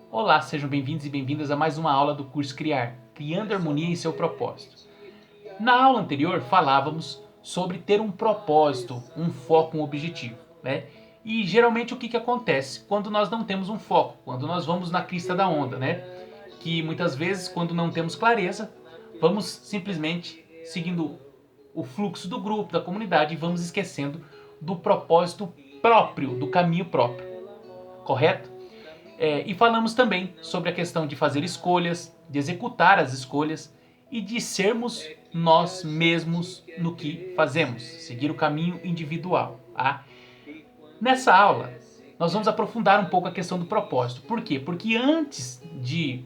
Olá, sejam bem-vindos e bem-vindas a mais uma aula do curso Criar, Criando Harmonia em seu propósito. Na aula anterior falávamos sobre ter um propósito, um foco, um objetivo, né? E geralmente o que acontece quando nós não temos um foco, quando nós vamos na crista da onda, né? Que muitas vezes, quando não temos clareza, vamos simplesmente seguindo o fluxo do grupo, da comunidade e vamos esquecendo do propósito próprio, do caminho próprio, correto? E falamos também sobre a questão de fazer escolhas, de executar as escolhas e de sermos nós mesmos no que fazemos, seguir o caminho individual. Tá? Nessa aula, nós vamos aprofundar um pouco a questão do propósito. Por quê? Porque antes de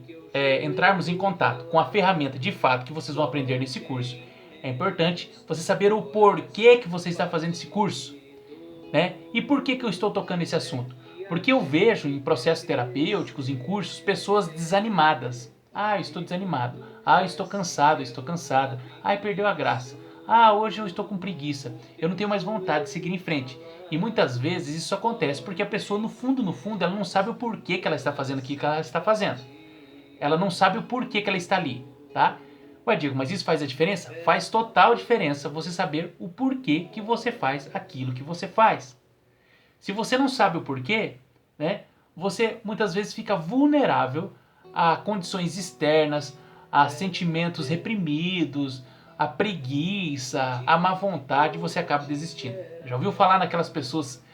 entrarmos em contato com a ferramenta de fato que vocês vão aprender nesse curso, é importante você saber o porquê que você está fazendo esse curso. Né? E por que eu estou tocando esse assunto? Porque eu vejo em processos terapêuticos, em cursos, pessoas desanimadas. Ah, eu estou desanimado. Ah, eu estou cansado, eu estou cansada. Ah, perdeu a graça. Ah, hoje eu estou com preguiça. Eu não tenho mais vontade de seguir em frente. E muitas vezes isso acontece porque a pessoa, no fundo, ela não sabe o porquê que ela está fazendo aquilo que ela está fazendo. Ela não sabe o porquê que ela está ali, tá? Ué, Diego, mas isso faz a diferença? Faz total diferença você saber o porquê que você faz aquilo que você faz. Se você não sabe o porquê, né, você muitas vezes fica vulnerável a condições externas, a sentimentos reprimidos, a preguiça, a má vontade, e você acaba desistindo. Já ouviu falar naquelas pessoas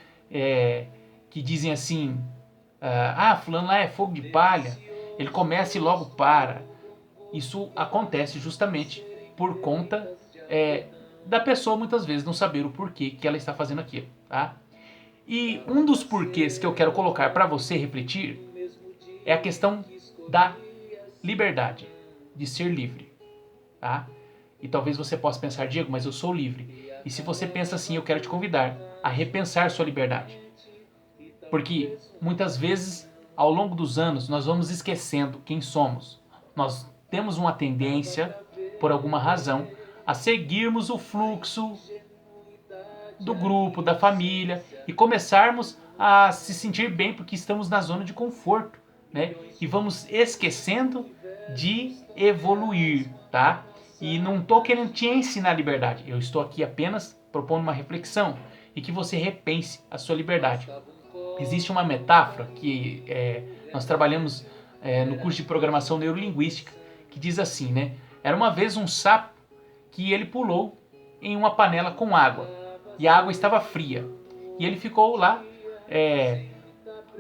que dizem assim, fulano lá é fogo de palha, ele começa e logo para. Isso acontece justamente por conta da pessoa muitas vezes não saber o porquê que ela está fazendo aquilo, tá? E um dos porquês que eu quero colocar para você refletir é a questão da liberdade, de ser livre, tá? E talvez você possa pensar, Diego, mas eu sou livre. E se você pensa assim, eu quero te convidar a repensar sua liberdade. Porque muitas vezes, ao longo dos anos, nós vamos esquecendo quem somos. Nós temos uma tendência, por alguma razão, a seguirmos o fluxo do grupo, da família e começarmos a se sentir bem porque estamos na zona de conforto, né? E vamos esquecendo de evoluir, tá? E não estou querendo te ensinar liberdade, eu estou aqui apenas propondo uma reflexão e que você repense a sua liberdade. Existe uma metáfora que nós trabalhamos no curso de programação neurolinguística que diz assim, né? Era uma vez um sapo que ele pulou em uma panela com água e a água estava fria e ele ficou lá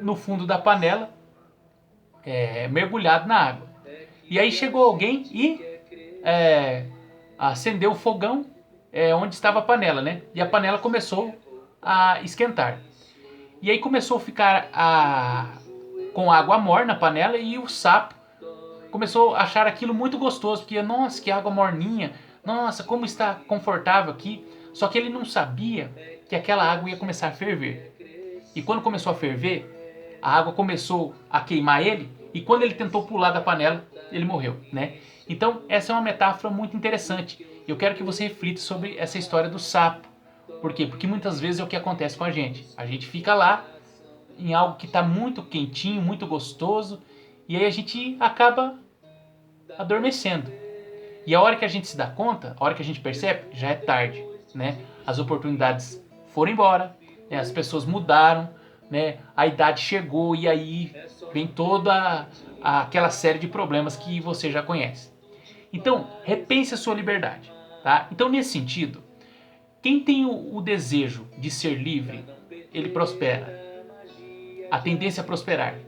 no fundo da panela mergulhado na água. E aí chegou alguém e acendeu o fogão onde estava a panela, né? E a panela começou a esquentar. E aí começou a ficar com água morna na panela e o sapo começou a achar aquilo muito gostoso, porque, nossa, que água morninha, nossa, como está confortável aqui. Só que ele não sabia que aquela água ia começar a ferver. E quando começou a ferver, a água começou a queimar ele, e quando ele tentou pular da panela, ele morreu, né? Então, essa é uma metáfora muito interessante. Eu quero que você reflita sobre essa história do sapo. Por quê? Porque muitas vezes é o que acontece com a gente. A gente fica lá em algo que está muito quentinho, muito gostoso, e aí a gente acaba adormecendo. E a hora que a gente se dá conta, a hora que a gente percebe, já é tarde, né? As oportunidades foram embora, né? As pessoas mudaram, né? A idade chegou e aí vem toda aquela série de problemas que você já conhece. Então, repense a sua liberdade, tá? Então, nesse sentido, quem tem o desejo de ser livre, ele prospera. A tendência é prosperar.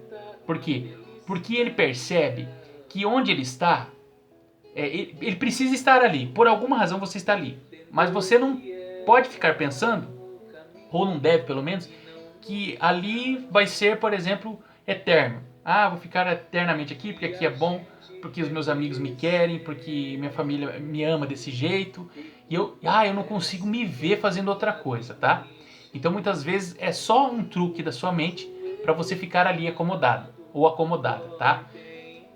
Por quê? Porque ele percebe que onde ele está, ele precisa estar ali. Por alguma razão você está ali. Mas você não pode ficar pensando, ou não deve pelo menos, que ali vai ser, por exemplo, eterno. Ah, vou ficar eternamente aqui porque aqui é bom, porque os meus amigos me querem, porque minha família me ama desse jeito. E eu não consigo me ver fazendo outra coisa, tá? Então muitas vezes é só um truque da sua mente para você ficar ali acomodado ou acomodada, tá?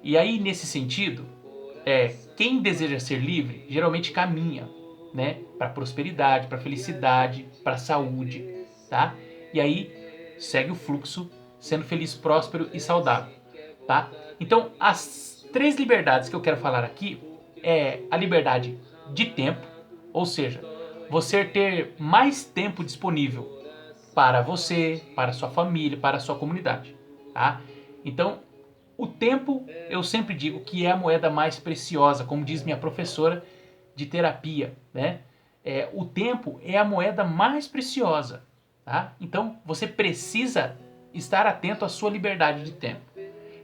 E aí nesse sentido, quem deseja ser livre geralmente caminha, né, para prosperidade, para felicidade, para saúde, tá? E aí segue o fluxo, sendo feliz, próspero e saudável. tá? Então, as 3 liberdades que eu quero falar aqui é a liberdade de tempo, ou seja, você ter mais tempo disponível para você, para sua família, para a sua comunidade, tá? Então, o tempo, eu sempre digo que é a moeda mais preciosa, como diz minha professora de terapia, né? O tempo é a moeda mais preciosa, tá? Então, você precisa estar atento à sua liberdade de tempo.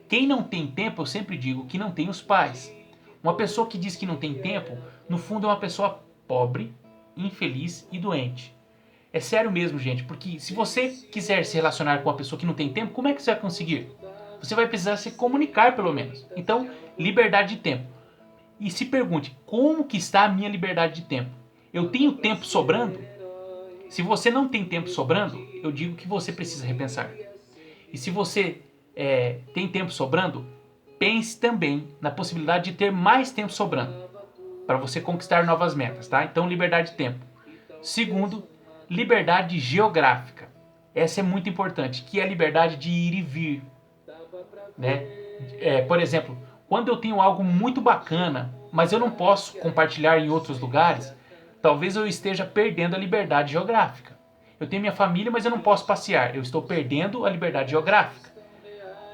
Quem não tem tempo, eu sempre digo que não tem os pais. Uma pessoa que diz que não tem tempo, no fundo é uma pessoa pobre, infeliz e doente. É sério mesmo, gente, porque se você quiser se relacionar com uma pessoa que não tem tempo, como é que você vai conseguir? Você vai precisar se comunicar, pelo menos. Então, liberdade de tempo. E se pergunte, como que está a minha liberdade de tempo? Eu tenho tempo sobrando? Se você não tem tempo sobrando, eu digo que você precisa repensar. E se você tem tempo sobrando, pense também na possibilidade de ter mais tempo sobrando para você conquistar novas metas, tá? Então, liberdade de tempo. Segundo, liberdade geográfica. Essa é muito importante, que é a liberdade de ir e vir, né? Por exemplo, quando eu tenho algo muito bacana, mas eu não posso compartilhar em outros lugares, talvez eu esteja perdendo a liberdade geográfica. Eu tenho minha família, mas eu não posso passear. Eu estou perdendo a liberdade geográfica.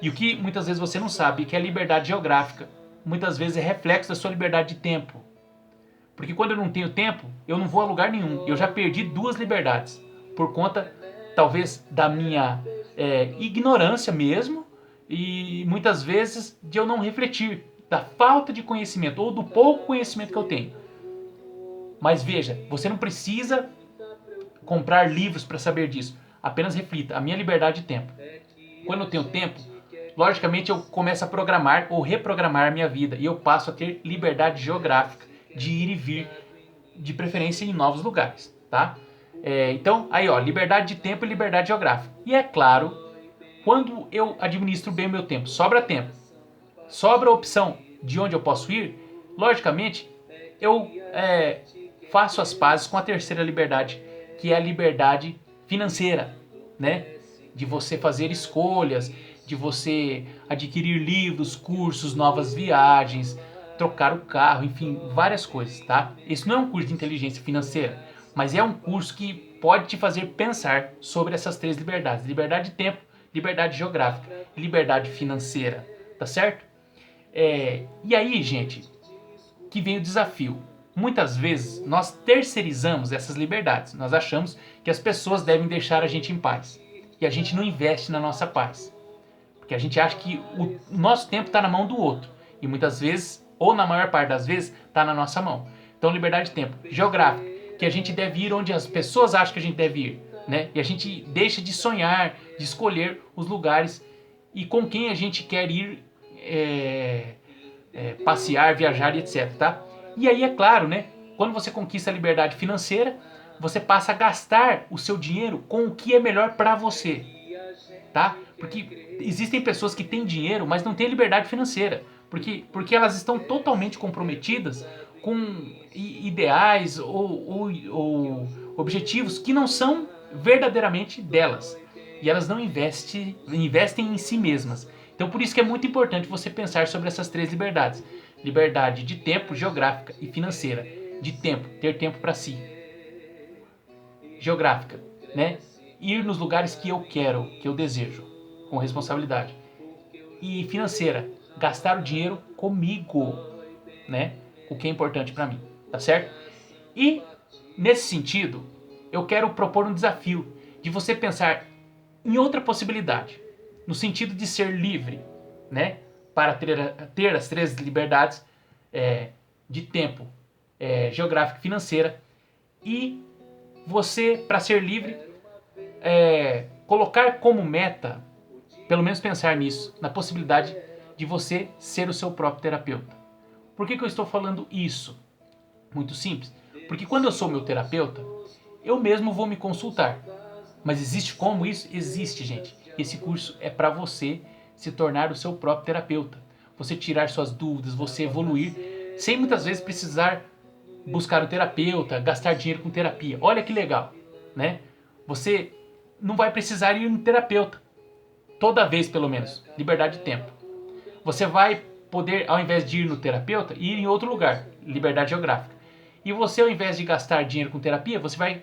E o que muitas vezes você não sabe, que a liberdade geográfica muitas vezes é reflexo da sua liberdade de tempo. Porque quando eu não tenho tempo, eu não vou a lugar nenhum. Eu já perdi 2 liberdades. Por conta, talvez, da minha ignorância mesmo. E muitas vezes de eu não refletir. Da falta de conhecimento ou do pouco conhecimento que eu tenho. Mas veja, você não precisa comprar livros para saber disso. Apenas reflita. A minha liberdade de tempo. Quando eu tenho tempo, logicamente eu começo a programar ou reprogramar a minha vida. E eu passo a ter liberdade geográfica de ir e vir, de preferência em novos lugares, tá? Então, aí ó, liberdade de tempo e liberdade geográfica. E é claro, quando eu administro bem o meu tempo, sobra a opção de onde eu posso ir, logicamente, eu faço as pazes com a terceira liberdade, que é a liberdade financeira, né? De você fazer escolhas, de você adquirir livros, cursos, novas viagens, trocar o carro, enfim, várias coisas, tá? Isso não é um curso de inteligência financeira, mas é um curso que pode te fazer pensar sobre essas 3 liberdades: liberdade de tempo, liberdade geográfica e liberdade financeira, tá certo? E aí, gente, que vem o desafio. Muitas vezes nós terceirizamos essas liberdades. Nós achamos que as pessoas devem deixar a gente em paz. E a gente não investe na nossa paz. Porque a gente acha que o nosso tempo está na mão do outro. E muitas vezes, ou na maior parte das vezes, está na nossa mão. Então, liberdade de tempo. Geográfica, que a gente deve ir onde as pessoas acham que a gente deve ir. Né? E a gente deixa de sonhar, de escolher os lugares e com quem a gente quer ir passear, viajar e etc. Tá? E aí, é claro, né? Quando você conquista a liberdade financeira, você passa a gastar o seu dinheiro com o que é melhor para você. Tá? Porque existem pessoas que têm dinheiro, mas não têm liberdade financeira. Porque elas estão totalmente comprometidas com ideais ou objetivos que não são verdadeiramente delas. E elas não investem em si mesmas. Então por isso que é muito importante você pensar sobre essas 3 liberdades. Liberdade de tempo, geográfica e financeira. De tempo, ter tempo para si. Geográfica, né? Ir nos lugares que eu quero, que eu desejo, com responsabilidade. E financeira, gastar o dinheiro comigo, né? O que é importante para mim, tá certo? E nesse sentido, eu quero propor um desafio de você pensar em outra possibilidade, no sentido de ser livre, né? Para ter as 3 liberdades de tempo, geográfica e financeira. E você, para ser livre, colocar como meta, pelo menos pensar nisso, na possibilidade de você ser o seu próprio terapeuta. Por que eu estou falando isso? Muito simples. Porque quando eu sou meu terapeuta, eu mesmo vou me consultar. Mas existe como isso? Existe, gente. Esse curso é para você se tornar o seu próprio terapeuta. Você tirar suas dúvidas, você evoluir, sem muitas vezes precisar buscar um terapeuta, gastar dinheiro com terapia. Olha que legal, né? Você não vai precisar ir no terapeuta. Toda vez, pelo menos. Liberdade de tempo. Você vai poder, ao invés de ir no terapeuta, ir em outro lugar, liberdade geográfica. E você, ao invés de gastar dinheiro com terapia, você vai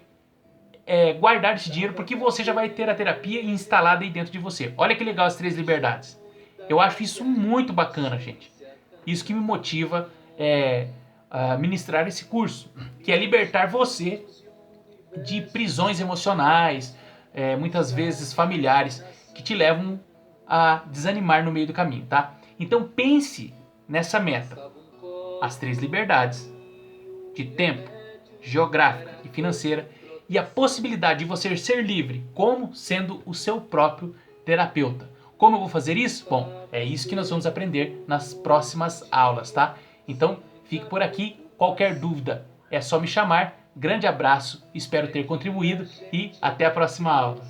guardar esse dinheiro porque você já vai ter a terapia instalada aí dentro de você. Olha que legal as 3 liberdades. Eu acho isso muito bacana, gente. Isso que me motiva a ministrar esse curso, que é libertar você de prisões emocionais, muitas vezes familiares, que te levam a desanimar no meio do caminho, tá? Então pense nessa meta. As 3 liberdades de tempo, geográfica e financeira, e a possibilidade de você ser livre, como sendo o seu próprio terapeuta. Como eu vou fazer isso? Bom, é isso que nós vamos aprender nas próximas aulas, tá? Então, fique por aqui. Qualquer dúvida é só me chamar. Grande abraço, espero ter contribuído e até a próxima aula.